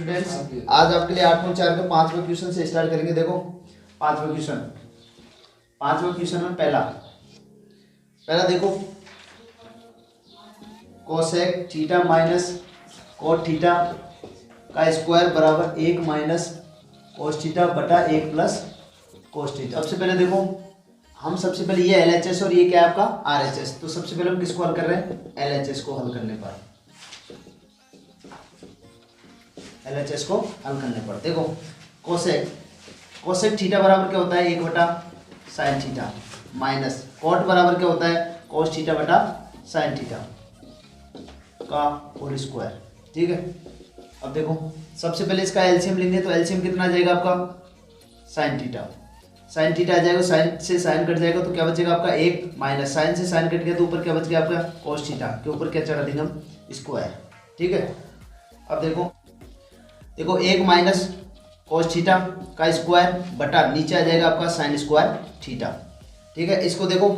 Students, आज आपके लिए 8.4 के 5वें क्वेश्चन से स्टार्ट करेंगे। देखो पांचवा क्वेश्चन में पहला देखो, cosec theta minus cot theta का स्क्वायर बराबर 1 माइनस कोस थीटा बटा 1 प्लस कोस थीटा। सबसे पहले देखो, हम सबसे पहले ये LHS और ये क्या है आपका RHS, तो सबसे पहले हम किसको हल कर रहे हैं, LHS को हल करने पर, LHS को हल करने पर देखो कोसेक थीटा बराबर क्या होता है 1 बटा साइन थीटा माइनस कोट बराबर क्या होता है कोस थीटा बटा साइन थीटा का होल स्क्वायर। ठीक है, अब देखो सबसे पहले इसका एलसीएम लेंगे तो एलसीएम कितना आ जाएगा आपका साइन थीटा आ जाएगा, साइन से साइन कट जाएगा तो क्या बचेगा आपका 1 माइनस साइन से साइन कट गया तो ऊपर क्या बच गया आपका कोस थीटा के ऊपर क्या चढ़ा देंगे हम स्क्वायर। ठीक है, अब देखो 1 माइनस कोस थीटा का स्क्वायर बटा नीचे आ जाएगा आपका साइन स्क्वायर थीटा। ठीक है, इसको देखो,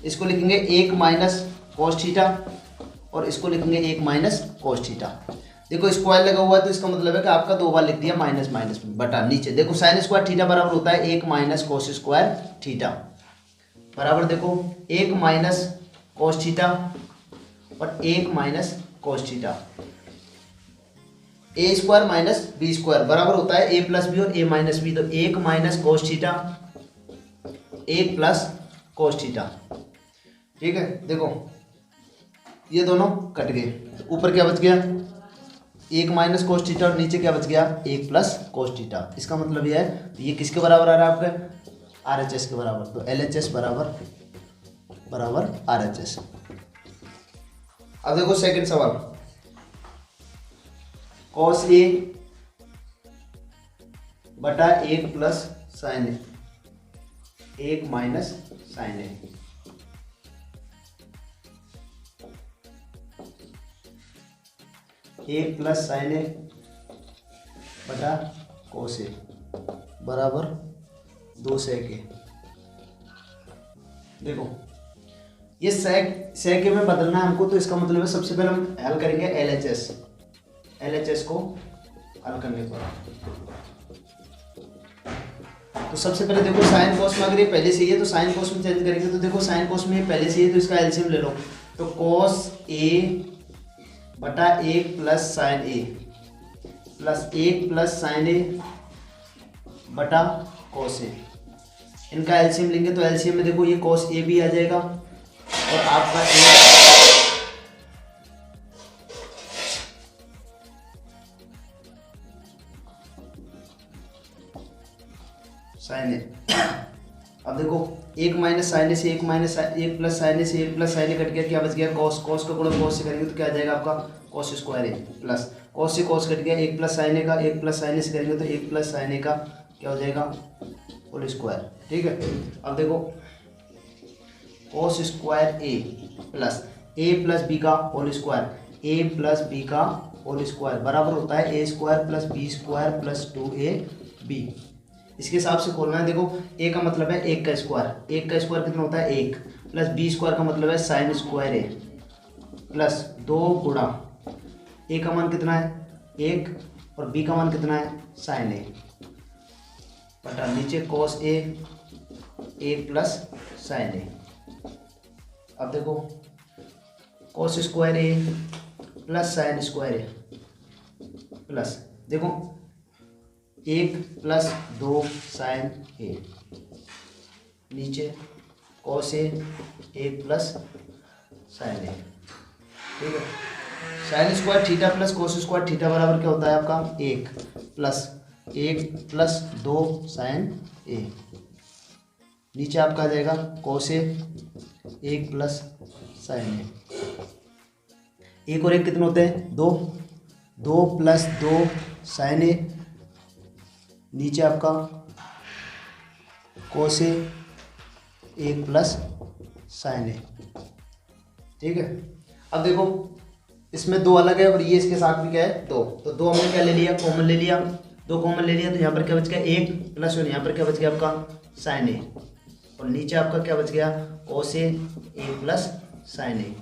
इसको लिखेंगे 1 माइनस कोस थीटा और इसको लिखेंगे 1 माइनस कोस थीटा। देखो स्क्वायर लगा हुआ है तो इसका मतलब है कि आपका 2 बार लिख दिया माइनस माइनस बटा नीचे। देखो साइन स्क्वायर थीटा बराबर होता है 1 माइनस कोस स्क्वायर थीटा बराबर देखो 1 माइनस कोस थीटा और 1 minus cos theta. A square minus B square बराबर होता है ए प्लस बी और ए माइनस बी, तो 1 minus cos theta 1 plus cos theta. ठीक है, देखो ये दोनों कट गए, ऊपर क्या बच गया 1 माइनस कोस थीटा और नीचे क्या बच गया 1 प्लस कोस थीटा। इसका मतलब ये है, तो ये किसके बराबर आ रहा है आपका RHS के बराबर, तो LHS बराबर RHS। अब देखो सेकंड सवाल, कॉस ए बटा 1 प्लस साइन ए 1 माइनस साइन ए। एक प्लस साइन ए बटा कोस ए बराबर 2 सेक ए। देखो ये सेक ए में बदलना है हमको, तो इसका मतलब है सबसे पहले हम हल करेंगे LHS को हल करने पर। तो सबसे पहले देखो साइन कोस में अगर ये पहले से ही है तो साइन कोस में चेंज करेंगे, तो देखो साइन कोस में पहले से ही है तो इसका एलसीएम ले लो, तो कोस ए बटा 1 plus sign A plus 1 plus sign ए बटा कोस ए। इनका एलसीएम लेंगे तो एलसीएम में देखो ये कोस ए भी आ जाएगा और आपका साइन ए। अब देखो 1 माइनस साइन ए से 1 प्लस साइन ए से 1 प्लस साइन ए कट गया, क्या बच गया कोस का गुणा कोस से करेंगे तो क्या आ जाएगा आपका कोस स्क्वायर ए प्लस कोस से कोस कट गया 1 प्लस साइन ए का 1 प्लस साइन ए से करेंगे तो 1 प्लस साइन ए का क्या हो जाएगा होल स्क्वायर। ठीक है, अब देखो cos square A plus B का whole square A plus B का होल स्क्वायर बराबर होता है A square plus B square plus 2ab। इसके हिसाब से खोलना है। देखो ए का मतलब है 1 का स्क्वायर कितना होता है 1 प्लस बी स्क्वायर का मतलब है साइन स्क्वायर ए प्लस 2 गुणा ए का मान कितना है 1 और बी का मान कितना है साइन ए बटा नीचे कोस ए 1 प्लस साइन ए। अब देखो cos square A plus sine square A plus देखो 1 प्लस 2 साइन ए नीचे कोस ए 1 प्लस साइन ए। ठीक है, sine square theta plus cos square theta बराबर क्या होता है आपका 1 प्लस 2 साइन ए। नीचे आपका आ जाएगा कोस ए 1 प्लस साइन ए। 1 और 1 कितने होते हैं 2 प्लस 2 साइन ए नीचे आपका कोस ए 1 प्लस साइन ए। ठीक है, अब देखो इसमें 2 अलग है और ये इसके साथ भी क्या है 2, तो 2 हमने क्या ले लिया कॉमन ले लिया, 2 कॉमन ले लिया तो यहाँ पर क्या बच गया 1 प्लस और यहाँ पर क्या बच गया आपका साइन ए और नीचे आपका क्या बच गया कोस ए 1 प्लस साइन ए।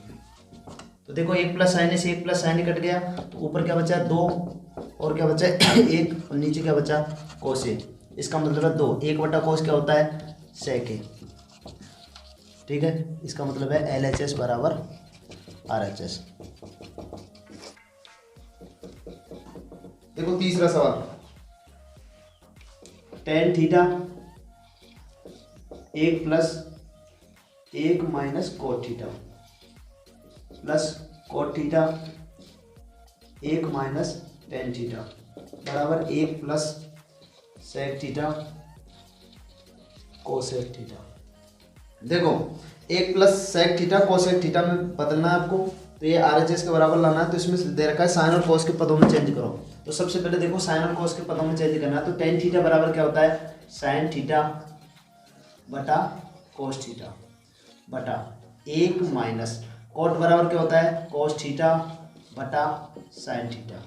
तो देखो 1 प्लस साइन ए से 1 प्लस साइन ए कट गया तो ऊपर क्या बचा 2 और क्या बचा है एक, और नीचे क्या बचा कोस ए। इसका मतलब है 2, 1/cos क्या होता है sec ए। ठीक है, इसका मतलब है LHS बराबर RHS। देखो तीसरा सवाल, tan theta 1 minus cot theta plus cot theta 1 minus tan theta बराबर 1 plus sec theta cosec theta. देखो 1 plus sec theta cosec theta में बदलना है आपको, तो ये RHS के बराबर लाना है। तो इसमें दे रखा है साइन और कोस के पदों में चेंज करो। तो सबसे पहले देखो साइन और कोस के पदों में चेंज करना है। तो tan थीटा बराबर क्या होता है साइन थीटा बटा कोस थीटा बटा 1 माइनस कोट बराबर क्या होता है कोस थीटा बटा साइन थीटा।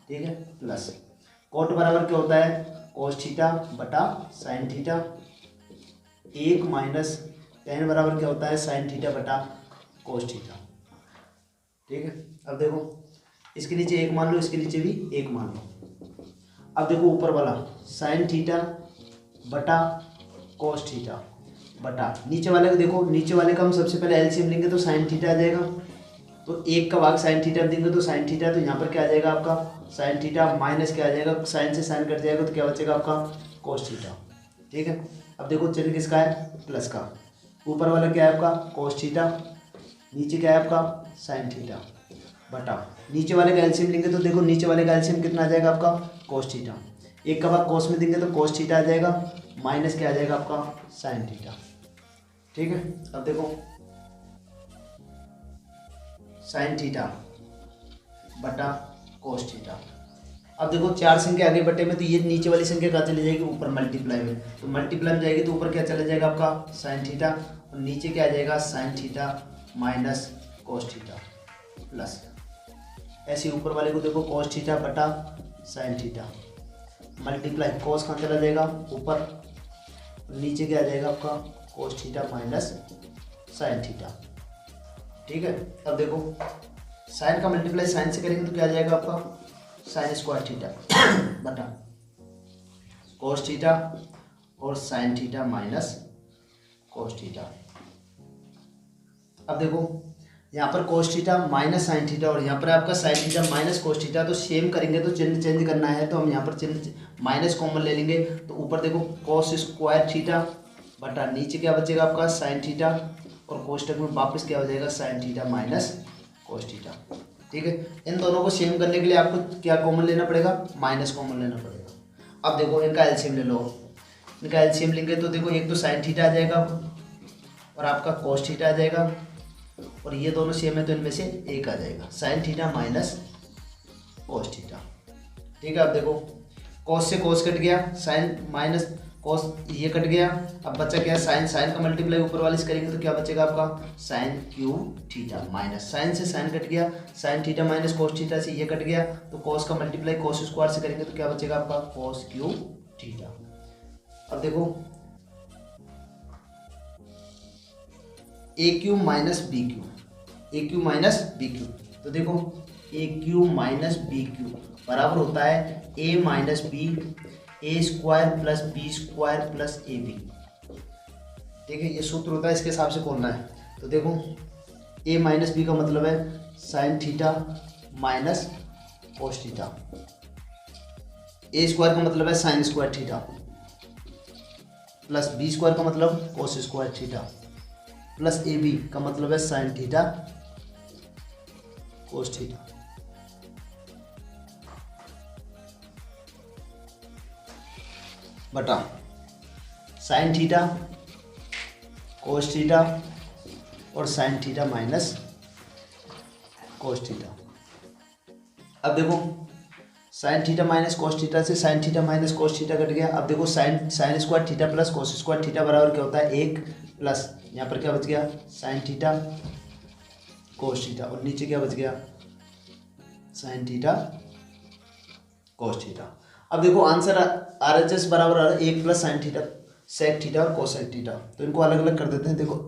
ठीक है, प्लस कोट बराबर क्या होता है कोस थीटा बटा साइन थीटा। 1 माइनस tan बराबर क्या होता है साइन थीटा बटा कोस थीटा। ठीक है, अब देखो इसके नीचे 1 मान लो, इसके नीचे भी 1 मान लो। अब देखो ऊपर वाला साइन थीटा बटा कोस थीटा बटा नीचे वाले को, देखो नीचे वाले का हम सबसे पहले एलसीएम लेंगे तो साइन थीटा आ जाएगा। तो 1 का भाग साइन थीटा देंगे तो साइन थीटा, तो यहाँ पर क्या आ जाएगा आपका साइन थीटा माइनस क्या आ जाएगा, साइन से साइन कट जाएगा तो क्या बचेगा आपका कोस थीटा। ठीक है, अब देखो चिन्ह किसका है प्लस का। ऊपर वाला क्या है आपका कोस थीटा, नीचे क्या है आपका साइन थीटा बटा नीचे वाले का एलसीएम लेंगे तो देखो नीचे वाले का एलसीएम कितना आ जाएगा आपका कोस थीटा। 1 का भाग कोस में देंगे तो कोस थीटा आ जाएगा माइनस क्या आ जाएगा आपका साइन थीटा। ठीक है, अब देखो साइन थीटा बटा कोस थीटा। अब देखो 4 संख्या आगे बटे में, तो ये नीचे वाली संख्या कहाँ चली जाएगी ऊपर मल्टीप्लाई में। तो मल्टीप्लाई में जाएगी तो ऊपर क्या चला जाएगा आपका साइन थीटा, और नीचे क्या आ जाएगा sign theta minus cos theta plus ऐसे ऊपर वाले को देखो कोस थीटा बटा साइन थीटा मल्टीप्लाई कोस कहाँ चला जाएगा ऊपर, नीचे क्या आ जाएगा आपका cos theta minus sine theta. ठीक है, अब देखो साइन का मल्टीप्लाई साइन से करेंगे तो क्या आ जाएगा आपका साइन स्क्वायर थीटा बटा कोस थीटा और sine theta minus cos theta. अब देखो यहाँ पर cos theta minus sine theta और यहाँ पर आपका sign theta minus cos theta, तो सेम करेंगे तो चिन्ह चेंज करना है। तो हम यहाँ पर चिन्ह माइनस कॉमन ले लेंगे, तो ऊपर देखो कोस स्क्वायर थीटा बटा नीचे क्या बचेगा आपका साइन थीटा, और कोष्टक में वापस क्या हो जाएगा sign theta minus cos theta. ठीक है, इन दोनों को सेम करने के लिए आपको क्या कॉमन लेना पड़ेगा माइनस कॉमन लेना पड़ेगा। अब देखो इनका एलसीएम ले लो, इनका एलसीएम लेंगे तो देखो एक तो साइन थीटा आ जाएगा और आपका कोस थीटा आ जाएगा, और ये दोनों सेम है तो इनमें से एक आ जाएगा sign theta minus cos theta. ठीक है, अब देखो कोस से कोस कट गया, साइन माइनस कोस ये कट गया, अब बचा क्या साइन, साइन का मल्टीप्लाई ऊपर वाले से करेंगे तो क्या बचेगा आपका sine cube theta minus sine से साइन कट गया, sine theta minus cos theta से ये कट गया, तो कोस का मल्टीप्लाई कोस स्क्वायर से करेंगे तो क्या बचेगा आपका कोस क्यूब थीटा। अब देखो A cube minus B cube, A cube minus B cube, तो देखो A cube minus B cube बराबर होता है A minus B A square plus B square plus A B. ठीक है, ये सूत्र होता है, इसके हिसाब से खोलना है। तो देखो ए माइनस बी का मतलब है sine theta minus cos theta, A square का मतलब है sine square theta plus B square का मतलब cos square theta plus A B का मतलब है साइन थीटा कोस थीटा। बटा साइन थीटा कोस थीटा और sine theta minus cos theta. अब देखो sine theta minus cos theta से sine theta minus cos theta cut गया। अब देखो sine square theta plus cos square theta बराबर क्या होता है 1 प्लस यहाँ पर क्या बच गया साइन थीटा कोस थीटा, और नीचे क्या बच गया साइन थीटा कोस थीटा। अब देखो आंसर RHS बराबर 1 plus sine theta sec theta और कोसेक थीटा, तो इनको अलग अलग कर देते हैं। देखो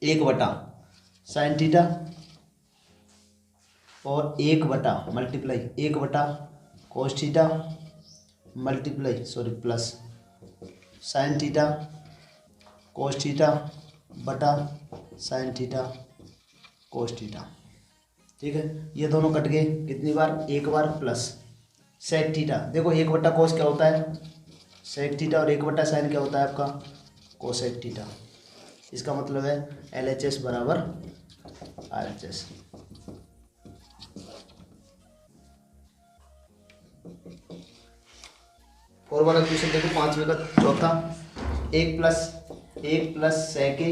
1 बटा साइन थीटा और 1/(1/) cos theta plus sin theta cos theta बटा sin थीटा cos थीटा। ठीक है, ये दोनों कट गए कितनी बार, एक बार, प्लस sec थीटा। देखो 1/cos क्या होता है, sec थीटा, और 1/sin क्या होता है आपका, cosec थीटा। इसका मतलब है LHS बराबर RHS। और वाला क्वेश्चन देखो 5वें का चौथा, 1 + sec A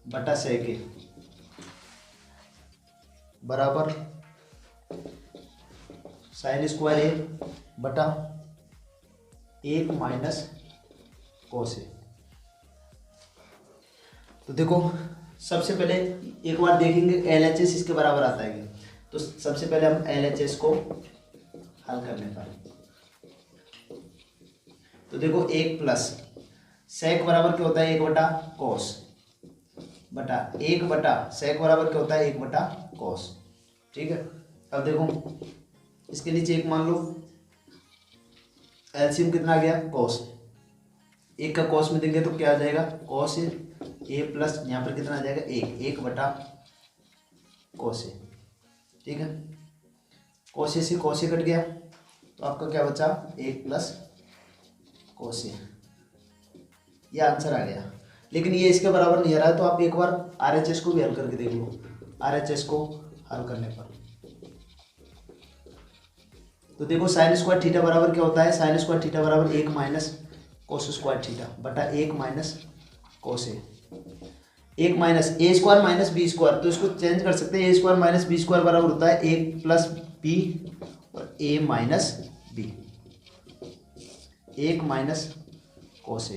बटा sec A बराबर sin² A बटा 1 - cos A। तो देखो सबसे पहले एक बार देखेंगे LHS इसके बराबर आता है क्या, तो सबसे पहले हम LHS को हल करने का, तो देखो 1 + sec बराबर क्या होता है, 1/cos बटा 1/sec बराबर क्या होता है, 1/cos। ठीक है, अब देखो इसके नीचे एक मान लो, एलसीएम कितना आ गया, cos, एक का cos में देंगे तो क्या आ जाएगा, cos A प्लस यहाँ पर कितना आ जाएगा, 1/cos A। ठीक है, cos A से cos A कट गया तो आपका क्या बचा, 1 + cos A। ये आंसर आ गया, लेकिन ये इसके बराबर नहीं आ रहा है, तो आप एक बार RHS को भी हल करके देख लो। RHS को हल करने पर तो देखो sin² थीटा बराबर क्या होता है, sin² थीटा बराबर 1 - cos² थीटा बटा 1 - cos A। 1 - A² - B², तो इसको चेंज कर सकते हैं, A² - B² बराबर होता है 1 + B और A - B, 1 - cos A।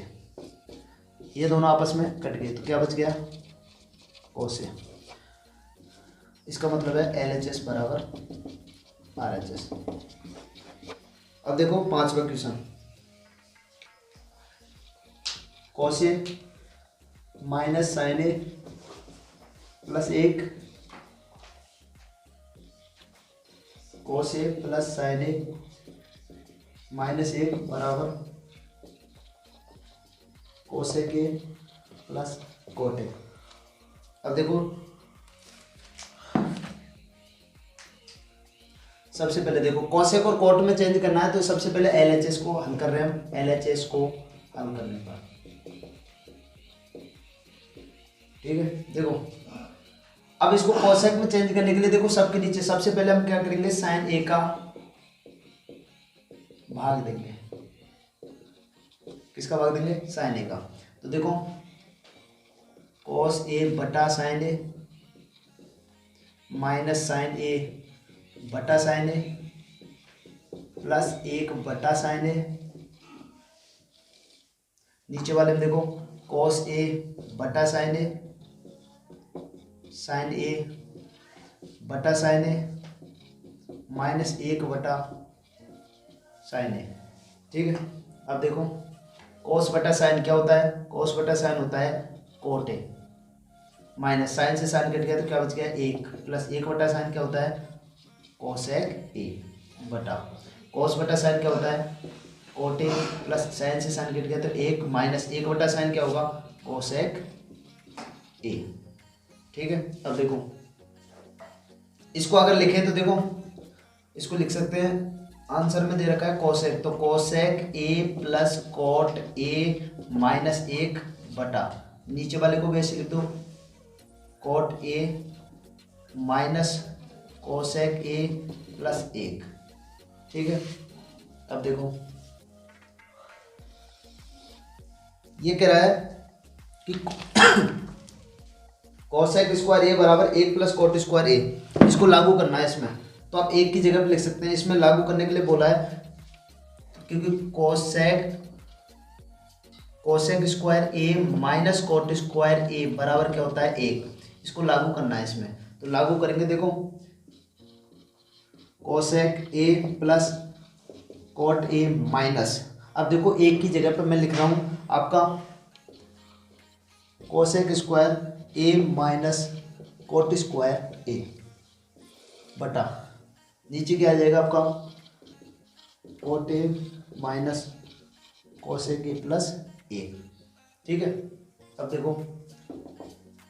ये दोनों आपस में कट गए तो क्या बच गया, cos A। इसका मतलब है LHS बराबर RHS। अब देखो 5वां question, cos A - sin A plus 1 cos A plus sin A -1 बराबर cosec A plus cot A। अब देखो सबसे पहले देखो cosec और cot में चेंज करना है, तो सबसे पहले LHS को हल कर रहे हैं हम, LHS को हल करने पर। ठीक है, देखो अब इसको cosec में चेंज करने के लिए देखो सबके नीचे सबसे पहले हम क्या करेंगे, sin A का भाग देंगे। किसका भाग देंगे, sin A का। तो देखो cos A बटा sin A minus sin A बटा sin A plus 1/sin A। नीचे वाले में देखो cos A बटा sin A, sin A बटा sin A -1/sin A। ठीक है, अब देखो cos बटा sin क्या होता है, cos बटा sin होता है cot A, माइनस साइन से साइन कट गया तो क्या बच गया, 1 प्लस 1/sin क्या होता है, cosec A बटा cos बटा sin क्या होता है, cot A प्लस साइन से साइन कट गया तो 1 माइनस 1/sin क्या होगा, cosec A। ठीक है, अब देखो इसको अगर लिखें तो देखो इसको लिख सकते हैं, आंसर में दे रखा है cosec, तो cosec A plus cot A -1 बटा, नीचे वाले को वैसे लिख दो cot A minus cosec A plus 1। ठीक है, अब देखो ये कह रहा है कि cosec स्क्वायर A बराबर 1 प्लस cot स्क्वायर A, इसको लागू करना है इसमें, तो आप एक की जगह पे लिख सकते हैं। इसमें लागू करने के लिए बोला है क्योंकि cosec square A minus cot square A बराबर क्या होता है 1, इसको लागू करना है इसमें, तो लागू करेंगे। देखो cosec A plus cot A minus, अब देखो एक की जगह पे मैं लिख रहा हूँ आपका cosec square A minus cot square A बटा नीचे क्या आ जाएगा आपका cot A minus cosec A plus A. ठीक है, अब देखो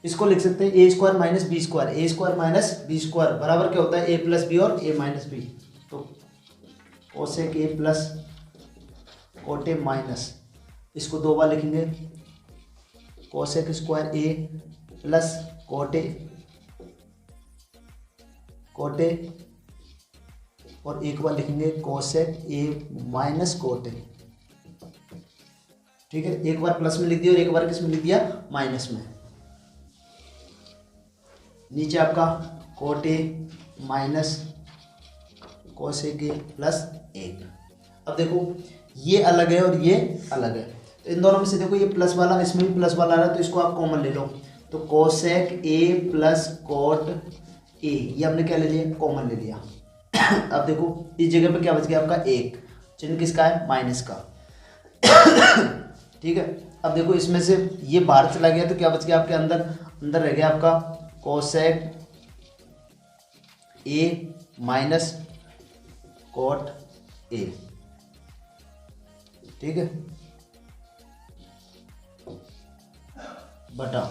इसको लिख सकते हैं A square minus B square, A square minus B square बराबर क्या होता है ए प्लस बी और ए माइनस बी। तो cosec A plus cot A minus, इसको दो बार लिखेंगे cosec square A plus cot A और एक बार लिखेंगे cosec A minus cot A. ठीक है, एक बार प्लस में लिख दिया और एक बार किस में लिख दिया माइनस में। नीचे आपका cot A minus cosec A plus एक। अब देखो ये अलग है और ये अलग है, तो इन दोनों में से देखो ये प्लस वाला इसमें भी प्लस वाला आ रहा है, तो इसको आप कॉमन ले लो। तो कोसेक ए प्लस कोट ए ये हमने क्या ले लिया कॉमन ले लिया। अब देखो इस जगह पे क्या बच गया आपका एक, चिन्ह किसका है माइनस का। ठीक है, अब देखो इसमें से ये बाहर चला गया तो क्या बच गया आपके अंदर, अंदर रह गया आपका cosec A minus cot A. ठीक है, बटा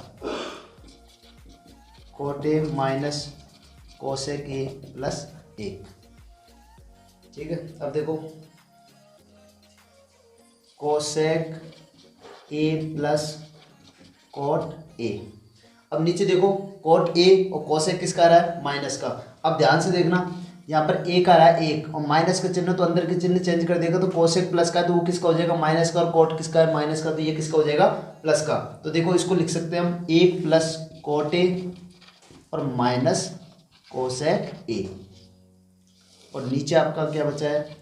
coat A minus cosec A plus एक। ठीक है, अब देखो कोसेक ए प्लस कोट ए। अब नीचे देखो कोट ए और कोसेक किसका आ रहा है माइनस का। अब ध्यान से देखना यहाँ पर एक आ रहा है एक और माइनस का चिन्ह, तो अंदर के चिन्ह चेंज कर देगा। तो कोसेक प्लस का है तो वो किसका हो जाएगा माइनस का, और कोट किसका है माइनस का, तो ये किसका हो जाएगा प्लस का। तो देखो इसको लिख सकते हैं हम एक प्लस कोट ए और माइनस कोसेक ए, और नीचे आपका क्या बचा है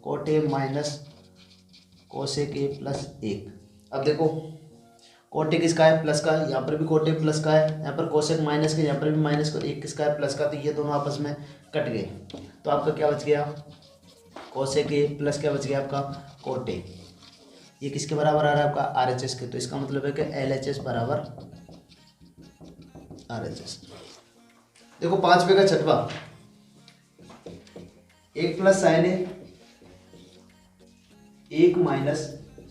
coat A minus cosec A plus एक। अब देखो कोट ए किसका है प्लस का, यहाँ पर भी कोट ए प्लस का है, यहाँ पर कोसेक माइनस का, यहाँ पर भी माइनस का, एक किसका है प्लस का, तो ये दोनों आपस में कट गए। तो आपका क्या बच गया कोसेक ए प्लस क्या बच गया आपका कोट ए। ये किसके बराबर आ रहा है आपका आर एच एस के, तो इसका मतलब है कि एल एच एस बराबर आर एच एस। देखो 5 का छठवा एक प्लस साइन ए एक माइनस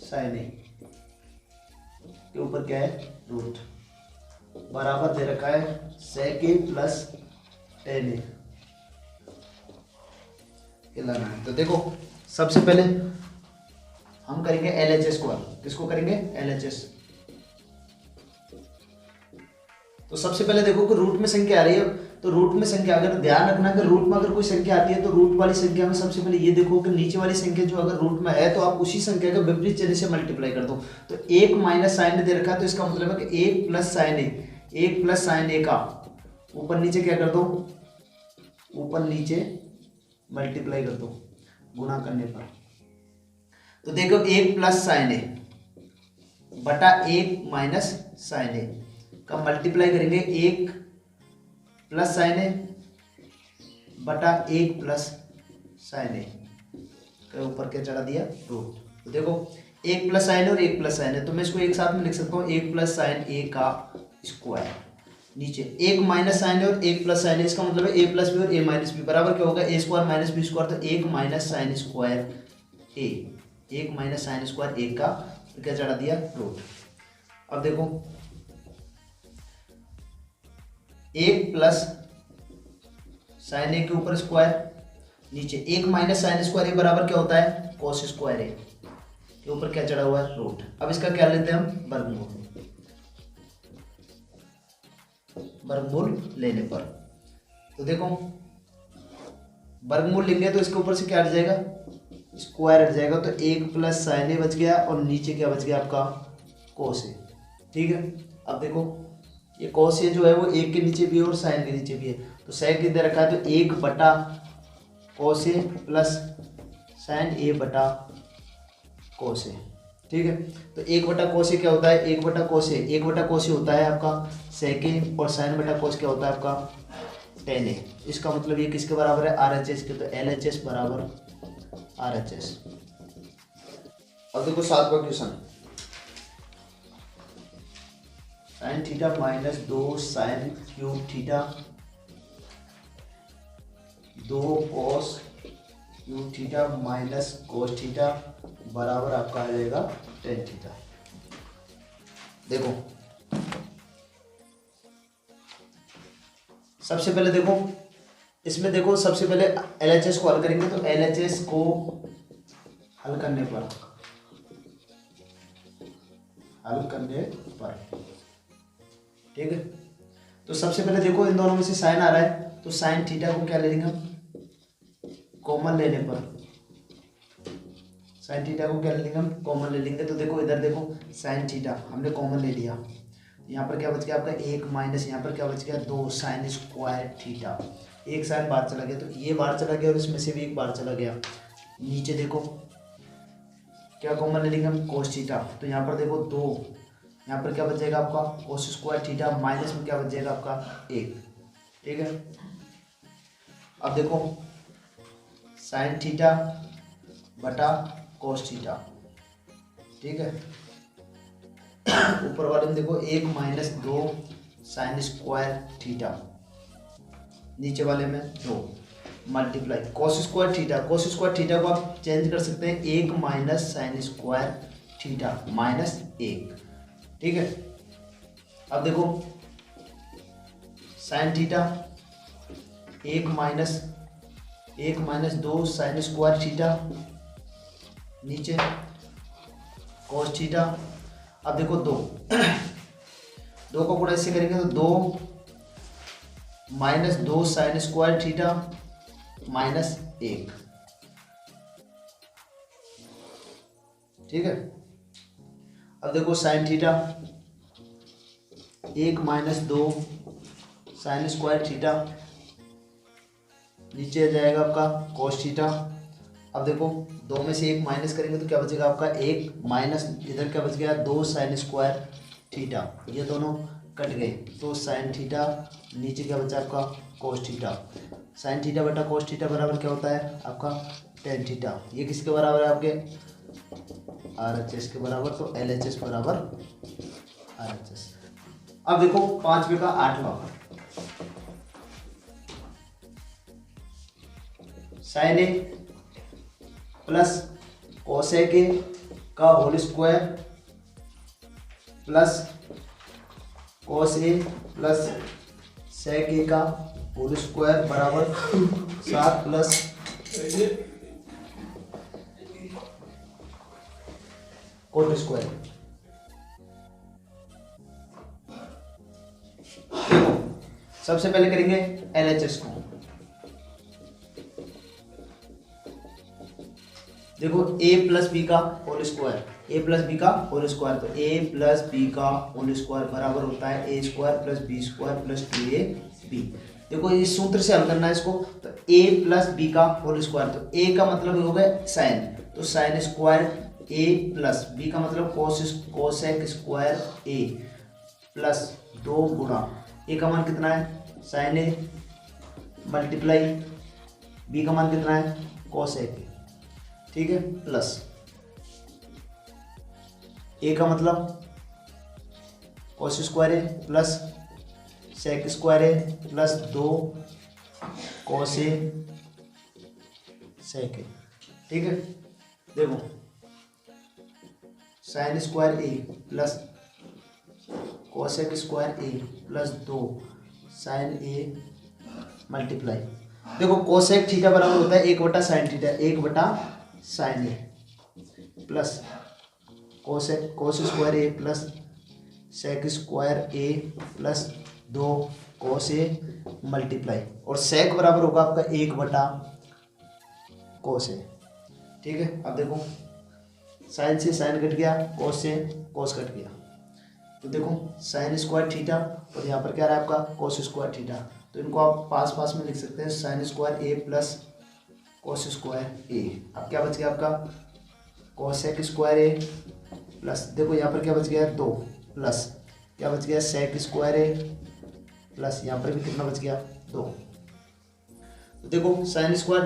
साइन ए के ऊपर क्या है रूट बराबर दे रखा है सेक ए प्लस टेन ए लाना है। तो देखो सबसे पहले हम करेंगे एल एच एस को, किसको करेंगे एल एच एस। तो सबसे पहले देखो कि रूट में संख्या आ रही है, तो रूट में संख्या अगर ध्यान रखना कि रूट में अगर कोई संख्या आती है तो रूट वाली संख्या में सबसे पहले ये देखो कि नीचे वाली संख्या जो अगर रूट में है तो आप उसी संख्या का विपरीत चिन्ह से मल्टीप्लाई कर दो। तो एक माइनस साइन दे रखा है तो इसका मतलब है कि एक प्लस साइन ए का ऊपर नीचे क्या कर दो ऊपर नीचे मल्टीप्लाई कर दो गुणा करने पर। तो देखो एक प्लस साइन ए बटा एक माइनस साइन ए का मल्टीप्लाई करेंगे एक प्लस साइन ए बटा एक प्लस साइन ए के ऊपर क्या चढ़ा दिया रूट। तो देखो एक प्लस साइन और एक प्लस साइन है तो मैं इसको एक साथ में लिख सकता हूँ एक प्लस साइन ए का स्क्वायर, नीचे एक माइनस साइन और एक प्लस साइन है, इसका मतलब है ए प्लस बी और ए माइनस बी बराबर क्या होगा ए स्क्वायर माइनस बी स्क्वायर। तो एक माइनस साइन स्क्वायर ए, एक माइनस साइन स्क्वायर ए का क्या चढ़ा दिया रूट। अब देखो एक प्लस साइन ए के ऊपर स्क्वायर, नीचे एक माइनस साइन स्क्वायर ए बराबर क्या होता है कोस स्क्वायर ए के ऊपर क्या चढ़ा हुआ है रूट। अब इसका क्या लेते हैं हम वर्गमूल लेने पर। तो देखो वर्गमूल लेंगे तो इसके ऊपर से क्या हट जाएगा स्क्वायर हट जाएगा। तो एक प्लस साइन ए बच गया और नीचे क्या बच गया आपका कोस ए। ठीक है, अब देखो ये कोस ए जो है वो एक के नीचे भी है और साइन के नीचे भी है। तो सेक इधर रखा है तो एक बटा कोस ए प्लस साइन ए बटा कोस ए। ठीक है, तो एक बटा कोस ए क्या होता है एक बटा कोस ए होता है आपका सेक ए और साइन बटा कोस क्या होता है आपका टेन ए। इसका मतलब ये किसके बराबर है आर एच एस के, तो एल एच एस बराबर आर एच एस। अब देखो 7वां question sine sine theta minus 2 sine cube theta 2 cos cube theta minus cos theta बराबर आपका आ जाएगा टेन थीटा। देखो सबसे पहले देखो इसमें देखो सबसे पहले LHS को हल करेंगे, तो LHS को हल करने पर ठीक है। तो सबसे पहले देखो इन दोनों में से साइन आ रहा है, तो साइन थीटा को क्या ले लेंगे हम, कॉमन लेने पर साइन थीटा को क्या ले लेंगे हम, कॉमन ले लेंगे। तो देखो इधर देखो साइन थीटा हमने कॉमन ले लिया, यहाँ पर क्या बच गया आपका एक माइनस यहाँ पर क्या बच गया 2 साइन स्क्वायर थीटा। एक साइन बाहर चला गया, तो ये बाहर चला गया और इसमें से भी एक बाहर चला गया। नीचे देखो क्या कॉमन ले लेंगे हम, कोस थीटा, तो यहाँ पर देखो 2, यहाँ पर क्या बच जाएगा आपका कोस स्क्वायर थीटा, माइनस में क्या बच जाएगा आपका 1। ठीक है, अब देखो साइन थीटा बटा कोस थीटा। ठीक है, ऊपर वाले में देखो 1 माइनस 2 साइन स्क्वायर थीटा, नीचे वाले में 2 मल्टीप्लाई कोस स्क्वायर थीटा। कोस स्क्वायर थीटा को आप चेंज कर सकते हैं 1 minus sign square theta minus 1। ठीक है, अब देखो sine theta 1 minus 2 sign square theta, नीचे कोस थीटा। अब देखो 2 को गुणा इससे करेंगे तो 2 minus 2 sign square theta minus 1। ठीक है, अब देखो sine theta 1 minus 2 sign square theta, नीचे जाएगा आपका कोस थीटा। अब देखो 2 में से 1 माइनस करेंगे तो क्या बचेगा आपका 1 माइनस इधर क्या बच गया 2 साइन स्क्वायर थीटा, ये दोनों कट गए तो साइन थीटा, नीचे क्या बचा आपका कोस थीटा। साइन थीटा बटा कोस थीटा बराबर क्या होता है आपका टेन थीटा। ये किसके बराबर है आपके RHS के बराबर, तो LHS बराबर RHS। अब देखो 5वें का 8वां sine A plus cosec A का whole square plus cos A plus sec A का होल स्क्वायर बराबर 7 प्लस कोट स्क्वायर। सबसे पहले करेंगे LHS को। देखो a प्लस बी का whole square, a plus B का होल स्क्वायर, तो a प्लस बी का होल स्क्वायर बराबर होता है a square plus B square plus 2ab। देखो इस सूत्र से हल करना है इसको, तो a प्लस बी का होल स्क्वायर, तो a का मतलब हो गया साइन, तो sine square a plus b का मतलब कोसेक स्क्वायर a प्लस 2 गुणा a का मान कितना है साइन a मल्टीप्लाई b का मान कितना है कोसेक a। ठीक है, प्लस a का मतलब cos square A plus sec square A plus 2 कोस ए सेक ए। ठीक है, देखो sine square A plus cosec square A plus 2 sign A multiply, देखो कोसेक थीटा बराबर होता है 1 बटा साइन थीटा, 1 बटा sign A plus cosec cos square A plus sec square A plus 2 cos A multiply, और सेक बराबर होगा आपका 1 बटा कोस ए। ठीक है, अब देखो साइन से साइन कट गया, कोस से कोस कट गया, तो देखो साइन स्क्वायर थीटा और यहाँ पर क्या रहा है आपका कोस स्क्वायर थीटा, तो इनको आप पास पास में लिख सकते हैं sine square A plus cos square ए। अब क्या बच गया आपका कोसेक स्क्वायर ए प्लस, देखो यहाँ पर क्या बच गया 2 प्लस क्या बच गया सेक स्क्वायर ए प्लस यहाँ पर भी कितना बच गया 2। तो देखो sine square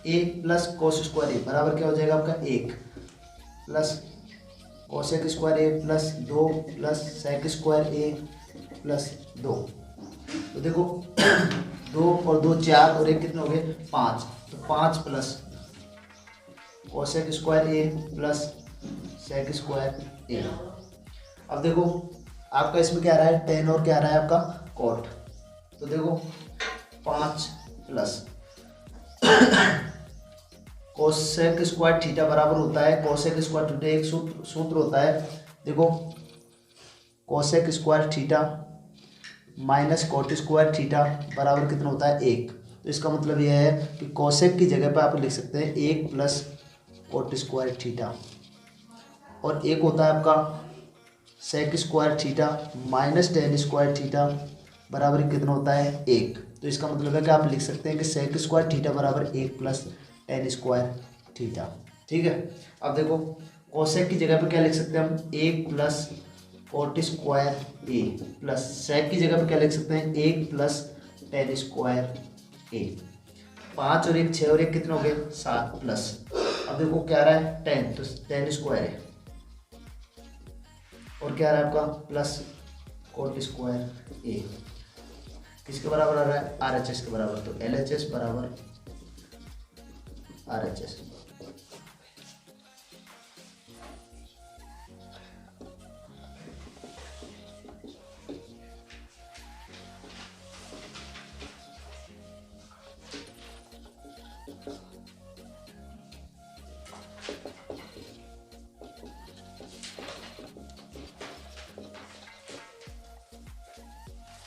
A plus cos square ए बराबर क्या हो जाएगा आपका 1 plus cosec square A plus 2 plus sec square A plus 2। तो देखो 2 और 2 4 और 1 कितने हो गए 5। तो 5 plus cosec square A plus sec square ए। अब देखो आपका इसमें क्या आ रहा है टेन और क्या आ रहा है आपका कोट। तो देखो 5 प्लस कोसेक स्क्वायर थीटा बराबर होता है कोसेक स्क्वायर थीटा, एक सूत्र होता है देखो cosec square theta minus cot square theta बराबर कितना होता है 1। तो इसका मतलब यह है कि कोसेक की जगह पर आप लिख सकते हैं 1 प्लस कोट स्क्वायर थीटा, और एक होता है आपका sec square theta minus tan square theta बराबर कितना होता है 1। तो इसका मतलब है कि आप लिख सकते हैं कि सेक स्क्वायर थीटा बराबर 1 प्लस टेन स्क्वायर थीटा। ठीक है, अब देखो कोसेक की जगह पे क्या लिख सकते हैं हम 1 plus coat square A plus सेक की जगह पे क्या लिख सकते हैं 1 प्लस टेन स्क्वायर ए। 5 और 1 6 और 1 कितने हो गए 7 प्लस, अब देखो क्या आ रहा है 10, तो टेन स्क्वायर है और क्या आ रहा है आपका प्लस कोट स्क्वायर ए किसके बराबर आ रहा है RHS के बराबर। तो LHS बराबर RHS।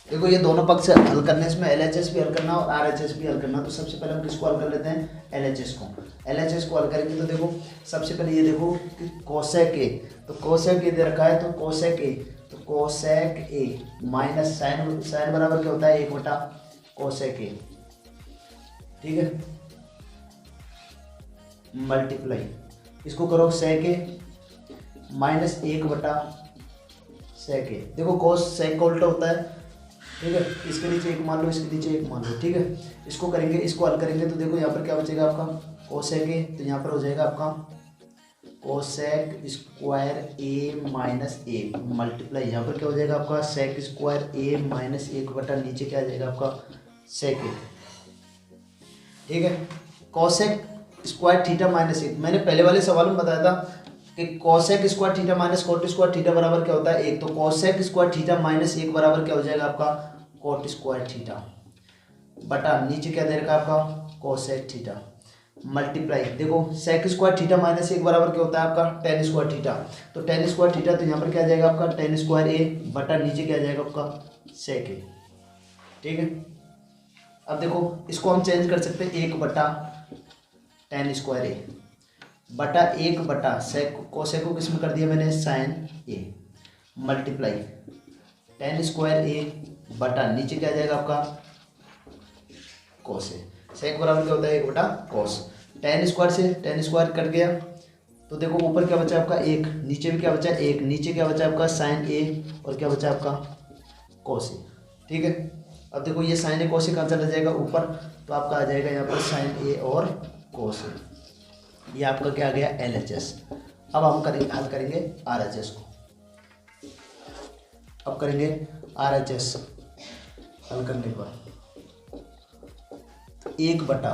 देखो ये दोनों पक्ष हल करने इसमें LHS भी हल करना और RHS भी हल करना। तो सबसे पहले हम किसको हल कर लेते हैं LHS को। LHS को हल करेंगे तो देखो सबसे पहले ये देखो कि कोसेक ए, तो कोसेक ए दे रखा है तो कोसेक ए, तो cosec A minus sine, sine बराबर क्या होता है 1 बटा कोसेक ए। ठीक है, मल्टीप्लाई इसको करो सेक ए माइनस 1 बटा सेक ए। देखो कोस सेक का उल्टा होता है। ठीक है, इसके नीचे 1 मान लो, इसके नीचे 1 मान लो। ठीक है, इसको करेंगे, इसको हल करेंगे तो देखो यहाँ पर क्या बचेगा आपका कोसेक ए, तो यहाँ पर हो जाएगा आपका कोसेक स्क्वायर ए माइनस 1 मल्टीप्लाई यहाँ पर क्या हो जाएगा आपका सेक स्क्वायर ए माइनस 1 बटा नीचे क्या आ जाएगा आपका सेक ए। ठीक है, कोसेक स्क्वायर थीटा माइनस 1, मैंने पहले वाले सवाल में बताया था कि cosec square theta minus cot square theta बराबर क्या होता है 1। तो कोसेक स्क्वायर थीटा माइनस 1 बराबर क्या हो जाएगा आपका कोट स्क्वायर थीटा बटा नीचे क्या दे रखा आपका कोसेक थीटा मल्टीप्लाई देखो सेक स्क्वायर थीटा माइनस 1 बराबर क्या होता है आपका टेन स्क्वायर थीटा। तो टेन स्क्वायर थीटा तो यहाँ पर क्या आ जाएगा आपका टेन स्क्वायर ए बटा नीचे क्या आ जाएगा आपका सेक ए। ठीक है, अब देखो इसको हम चेंज कर सकते हैं 1 बटा टेन स्क्वायर ए बटा 1 बटा सेक, कोसेक को किस में कर दिया मैंने sign A multiply ten square A बटा नीचे क्या आ जाएगा आपका कोस ए। सेक बराबर क्या होता है 1 बटा कोस, टेन स्क्वायर से टेन स्क्वायर कट गया तो देखो ऊपर क्या बचा आपका 1, नीचे भी क्या बचा 1, नीचे क्या बचा आपका साइन ए और क्या बचा आपका कोस ए। ठीक है, अब देखो ये साइन ए कोस ए कहाँ चला जाएगा ऊपर, तो आपका आ जाएगा यहाँ पर साइन ए और कोस ए। ये आपका क्या आ गया LHS। अब हम करेंगे हल करेंगे RHS को। अब करेंगे RHS हल करने पर 1 बटा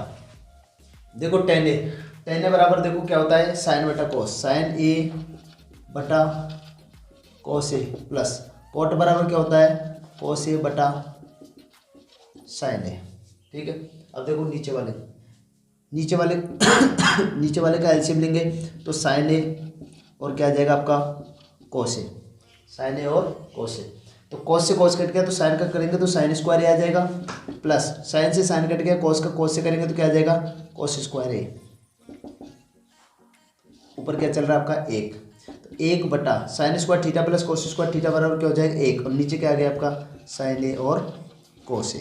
देखो टेन ए बराबर देखो क्या होता है साइन बटा कोस, साइन ए बटा कोस ए प्लस कोट बराबर क्या होता है कोस ए बटा साइन ए। ठीक है, अब देखो नीचे वाले का एलसीएम लेंगे तो साइन ए और क्या आ जाएगा आपका कोस ए, साइन ए और कोस ए। तो कोस से कोस कट गया तो साइन का करेंगे तो साइन स्क्वायर ए आ जाएगा प्लस साइन से साइन कट गया कोस का कोस से करेंगे तो क्या आ जाएगा कोस स्क्वायर ए। ऊपर क्या चल रहा है आपका 1, तो 1 बटा sign square theta plus cos square theta बराबर क्या हो जाएगा 1 और नीचे क्या आ गया आपका साइन ए और कोस ए।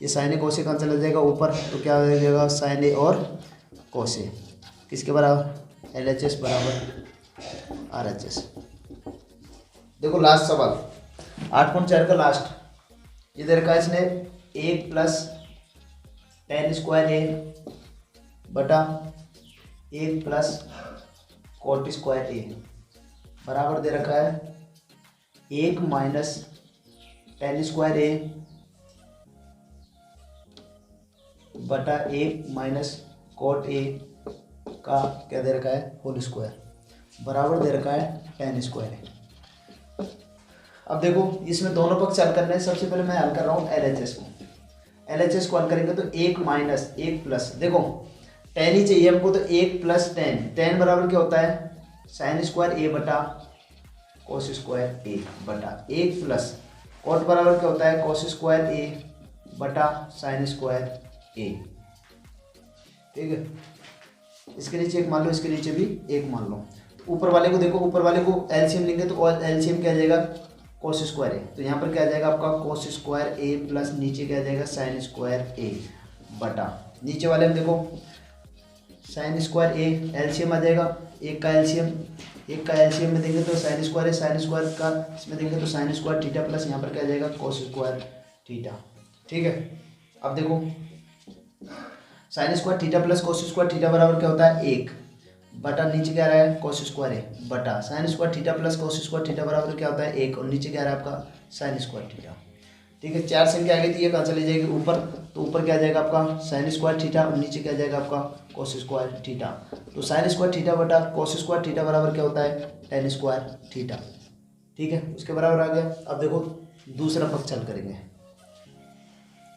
ये साइन ए कोस ए कहाँ चला जाएगा ऊपर, तो क्या हो जाएगा साइन ए और कोस ए किसके बराबर LHS बराबर RHS। देखो लास्ट सवाल 8.4 का लास्ट इधर का इसने 1 प्लस टेन स्क्वायर ए बटा 1 प्लस कोट स्क्वायर ए बराबर दे रखा है 1 माइनस टेन स्क्वायर ए बटा 1 माइनस कॉट ए का क्या दे रखा है होल स्क्वायर बराबर दे रखा है टेन स्क्वायर ए। अब देखो इसमें दोनों पक्ष हल करने हैं। सबसे पहले मैं हल कर रहा हूँ LHS को। LHS को हल करेंगे तो 1 माइनस 1 प्लस, देखो टेन ही चाहिए हमको, तो 1 प्लस टेन, टेन बराबर क्या होता है साइन स्क्वायर ए बटा कोस स्क्वायर ए बटा 1 प्लस कॉट बराबर क्या होता है कोस स्क्वायर ए बटा साइन स्क्वायर ए। ठीक है, इसके नीचे एक मान लो, इसके नीचे भी एक मान लो। तो ऊपर वाले को देखो, ऊपर वाले को एलसीएम लेंगे तो एलसीएम क्या आ जाएगा कोस स्क्वायर ए, तो यहाँ पर क्या आ जाएगा आपका कोस स्क्वायर ए प्लस नीचे क्या आ जाएगा साइन स्क्वायर ए बटा, नीचे वाले में देखो साइन स्क्वायर ए एलसीएम आ जाएगा, एक का एलसीएम में देंगे तो साइन स्क्वायर है, साइन स्क्वायर का इसमें देंगे तो साइन स्क्वायर थीटा प्लस यहाँ पर क्या आ जाएगा कोस स्क्वायर थीटा। ठीक है, अब देखो sine square theta plus cos square theta बराबर क्या होता है 1 बटा नीचे क्या आ रहा है कोस स्क्वायर है बटा sign square theta plus cos square theta बराबर क्या होता है 1 और नीचे क्या आ रहा है आपका साइन स्क्वायर थीटा। ठीक है, चार संख्या आ गई थी, ये कहाँ चली जाएगी ऊपर, तो ऊपर क्या आ जाएगा आपका साइन स्क्वायर थीटा और नीचे क्या आ जाएगा आपका कोस स्क्वायर थीटा। तो साइन स्क्वायर थीटा बटा कोस स्क्वायर थीटा बराबर क्या होता है टेन स्क्वायर थीटा। ठीक है, उसके बराबर आ गया। अब देखो दूसरा पक्ष हल करेंगे,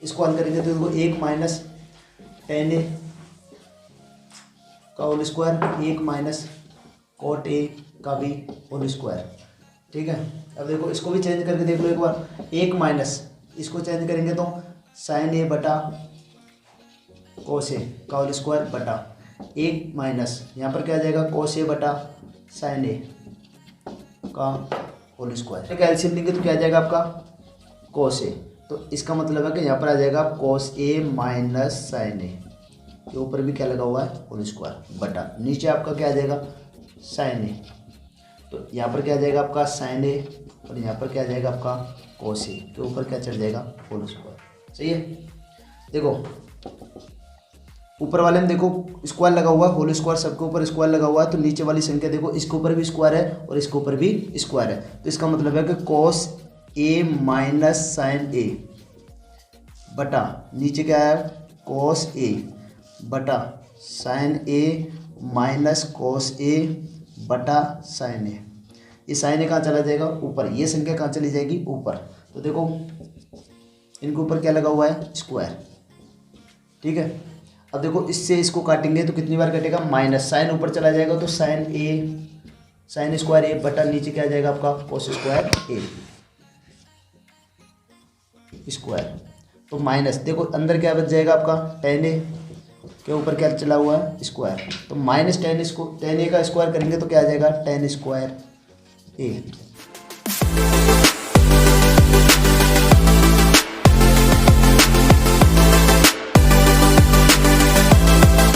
इसको हल करेंगे तो देखो 1 माइनस टेन ए का whole square 1 minus cot A का भी होल स्क्वायर। ठीक है, अब देखो इसको भी चेंज करके देख लो एक बार, 1 माइनस इसको चेंज करेंगे तो साइन ए बटा कोस ए का होल स्क्वायर बटा 1 माइनस यहाँ पर क्या आ जाएगा कोस ए बटा साइन ए का होल स्क्वायर। ठीक है, एलसीएम लेंगे तो क्या आ जाएगा आपका कोस ए, तो इसका मतलब है कि यहाँ पर आ जाएगा कोस ए माइनस साइन ए, के ऊपर भी क्या लगा हुआ है होल स्क्वायर बटा नीचे आपका क्या आ जाएगा साइन ए, तो यहाँ पर क्या आ जाएगा आपका साइन ए और यहाँ पर क्या आ जाएगा आपका कोस ए, के ऊपर क्या चढ़ जाएगा होल स्क्वायर। सही है, देखो ऊपर वाले में देखो स्क्वायर लगा हुआ है, होल स्क्वायर सबके ऊपर स्क्वायर लगा हुआ है, तो नीचे वाली संख्या देखो इसके ऊपर भी स्क्वायर है और इसके ऊपर भी स्क्वायर है, तो इसका मतलब है कि कोस ए माइनस साइन ए बटा नीचे क्या है कोस ए बटा साइन ए माइनस कोस ए बटा साइन ए। ये साइन ए कहाँ चला जाएगा ऊपर, ये संख्या कहाँ चली जाएगी ऊपर, तो देखो इनके ऊपर क्या लगा हुआ है स्क्वायर। ठीक है, अब देखो इससे इसको काटेंगे तो कितनी बार कटेगा माइनस, साइन ऊपर चला जाएगा तो साइन स्क्वायर ए बटा नीचे क्या आ जाएगा आपका कोस स्क्वायर ए स्क्वायर, तो माइनस देखो अंदर क्या बच जाएगा आपका टेन ए के ऊपर क्या चला हुआ है स्क्वायर, तो माइनस टेन ए का स्क्वायर करेंगे तो क्या आ जाएगा टेन स्क्वायर ए।